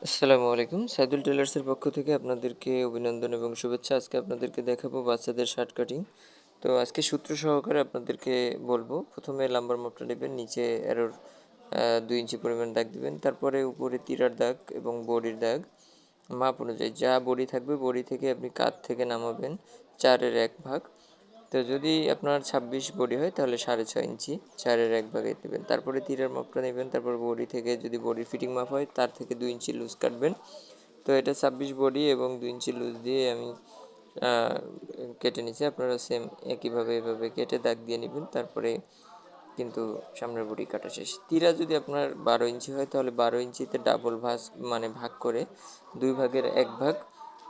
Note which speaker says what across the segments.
Speaker 1: আসসালামু আলাইকুম। সাইদুল টেলার্সের পক্ষ থেকে আপনাদেরকে অভিনন্দন এবং শুভেচ্ছা। আজকে আপনাদেরকে দেখাবো বাচ্চাদের শার্ট কাটিং। তো আজকে সূত্র সহকারে আপনাদেরকে বলবো। প্রথমে লাম্বার মাপটা নেবেন, নিচে অ্যারোর 2 ইঞ্চি পরিমাণ দাগ দিবেন। তারপরে উপরে তিরার দাগ এবং বডির দাগ মাপ অনুযায়ী যা বডি থাকবে বডি থেকে আপনি কাঁধ থেকে নামাবেন 4/1 ভাগ। তো যদি আপনার 26 বডি হয় তাহলে 6.5 ইঞ্চি 4/1 ভাগে দেবেন। তারপরে তীরের মাপটা নেবেন, তারপর বডি থেকে যদি বডির ফিটিং মাপ হয় তার থেকে 2 ইঞ্চি লুজ কাটবেন। তো এটা 26 বডি এবং 2 ইঞ্চি লুজ দিয়ে আমি কেটে নিচ্ছি। আপনারা সেম একইভাবে এভাবে কেটে দাগ দিয়ে নেবেন। তারপরে কিন্তু সামনের বডি কাটা শেষ। তীরা যদি আপনার 12 ইঞ্চি হয় তাহলে 12 ইঞ্চিতে ডাবল ভাগ করে 2/1 ভাগ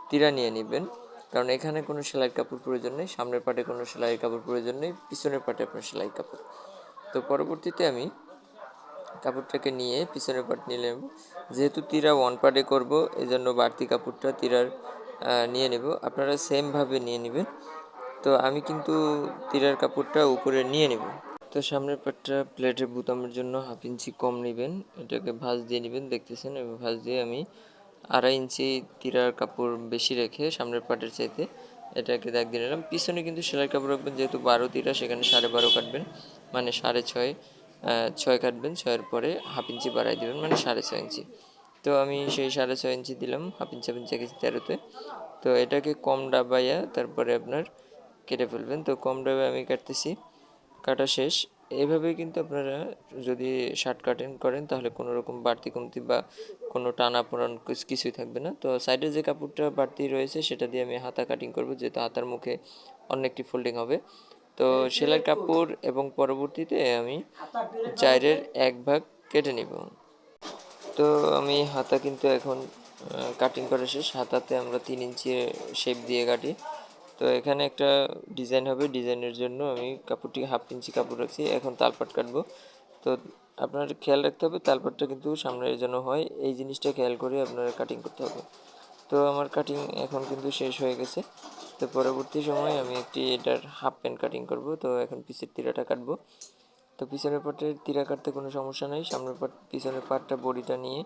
Speaker 1: তীরা নিয়ে নেবেন। কারণ এখানে কোনো সেলাইয়ের কাপড় প্রয়োজন নেই, সামনের পাটে কোনো সেলাইয়ের কাপড় প্রয়োজন নেই, পিছনের পাটে আপনার সেলাই কাপড়। তো পরবর্তীতে আমি কাপড়টাকে নিয়ে পিছনের পাট নিয়ে নেব। যেহেতু তীরা ওয়ান পার্টে করব এজন্য বাড়তি কাপড়টা তীরার নিয়ে নেব। আপনারা সেমভাবে নিয়ে নেবেন। তো আমি কিন্তু তীরার কাপড়টা উপরে নিয়ে নেব। তো সামনের পাটটা প্লেটের বোতামের জন্য 1/2 ইঞ্চি কম নেবেন, এটাকে ভাঁজ দিয়ে নেবেন, দেখতেছেন। এবং ভাঁজ দিয়ে আমি 2.5 ইঞ্চি তীরার কাপড় বেশি রেখে সামনের পাটের চাইতে এটাকে দাগ দিয়ে নিলাম। পিছনে কিন্তু সেলাই কাপড় রাখবেন, যেহেতু 12 তীরা সেখানে 12.5 কাটবেন, মানে 6.5 6 কাটবেন, 6-এর পরে 1/2 ইঞ্চি বাড়াই দেবেন, মানে 6.5 ইঞ্চি। তো আমি সেই 6.5 ইঞ্চি দিলাম, 1/2 ইঞ্চি 1/2 ইঞ্চি 13-তে। তো এটাকে কম ডাবাইয়া তারপরে আপনার কেটে ফেলবেন। তো কম ডাবায় আমি কাটতেছি, কাটা শেষ। এইভাবে কিন্তু আপনারা যদি শার্ট কাটিং করেন তাহলে কোনো রকম বাড়তি কমতি বা কোনো টানা পোড়ান কিছুই থাকবে না। তো সাইডে যে কাপড়টা বাড়তি রয়েছে সেটা দিয়ে আমি হাতা কাটিং করব, যেহেতু হাতার মুখে অন্য একটি ফোল্ডিং হবে। তো সেলাইয়ের কাপড় এবং পরবর্তীতে আমি 4/1 ভাগ কেটে নিব। তো আমি হাতা কিন্তু এখন কাটিং করা শেষ। হাতাতে আমরা 3 ইঞ্চি শেপ দিয়ে কাটি। তো এখানে একটা ডিজাইন হবে, ডিজাইনের জন্য আমি কাপড়টি 1/2 ইঞ্চি কাপড় রাখছি। এখন তালপাট কাটবো। তো আপনার খেয়াল রাখতে হবে তালপাটটা কিন্তু সামনের যেন হয়, এই জিনিসটা খেয়াল করে আপনারা কাটিং করতে হবে। তো আমার কাটিং এখন কিন্তু শেষ হয়ে গেছে। তো পরবর্তী সময় আমি এটার হাফ প্যান্ট কাটিং করব। তো এখন পিছের তিরাটা কাটবো। তো পিছনের পাটের তিরা কাটতে কোনো সমস্যা নেই, সামনের পিছনের পাটটা বডিটা নিয়ে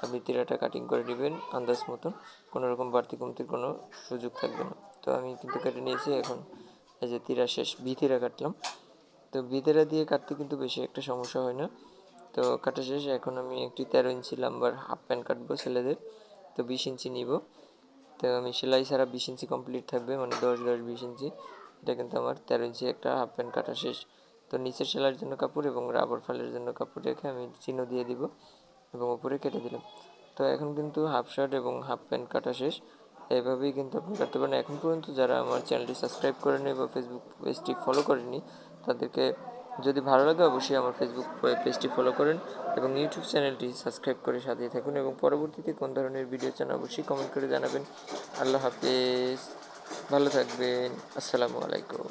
Speaker 1: আপনি তিরাটা কাটিং করে নেবেন আন্দাজ মতন, কোনো রকম বাড়তি কমতির কোনো সুযোগ থাকবে না। তো আমি কিন্তু কেটে নিয়েছি। এখন এই যে তিরা শেষ, ভিতিরা কাটলাম। তো ভিতিরা দিয়ে কাটতে কিন্তু বেশি একটা সমস্যা হয় না। তো কাটা শেষ। এখন আমি একটি 13 ইঞ্চি লাম্বার হাফ প্যান্ট কাটবো ছেলেদের। তো 20 ইঞ্চি নিব। তো আমি সেলাই ছাড়া 20 ইঞ্চি কমপ্লিট থাকবে, মানে 10-10 20 ইঞ্চি। এটা কিন্তু আমার 13 ইঞ্চি একটা হাফ প্যান্ট কাটা শেষ। তো নিচের সেলাইয়ের জন্য কাপড় এবং রাবার ফালের জন্য কাপড় রেখে আমি চিহ্ন দিয়ে দিব এবং উপরে কেটে দিলাম। তো এখন কিন্তু হাফ শার্ট এবং হাফ প্যান্ট কাটা শেষ। এইভাবেই কিন্তু আপনি কাটতে পারেন। এখন পর্যন্ত যারা আমার চ্যানেলটি সাবস্ক্রাইব করেনি বা ফেসবুক পেজটি ফলো করেনি তাদেরকে যদি ভালো লাগে অবশ্যই আমার ফেসবুক পেজটি ফলো করেন এবং ইউটিউব চ্যানেলটি সাবস্ক্রাইব করে সাথেই থাকুন। এবং পরবর্তীতে কোন ধরনের ভিডিও চান অবশ্যই কমেন্ট করে জানাবেন। আল্লাহ হাফেজ, ভালো থাকবেন। আসসালামু আলাইকুম।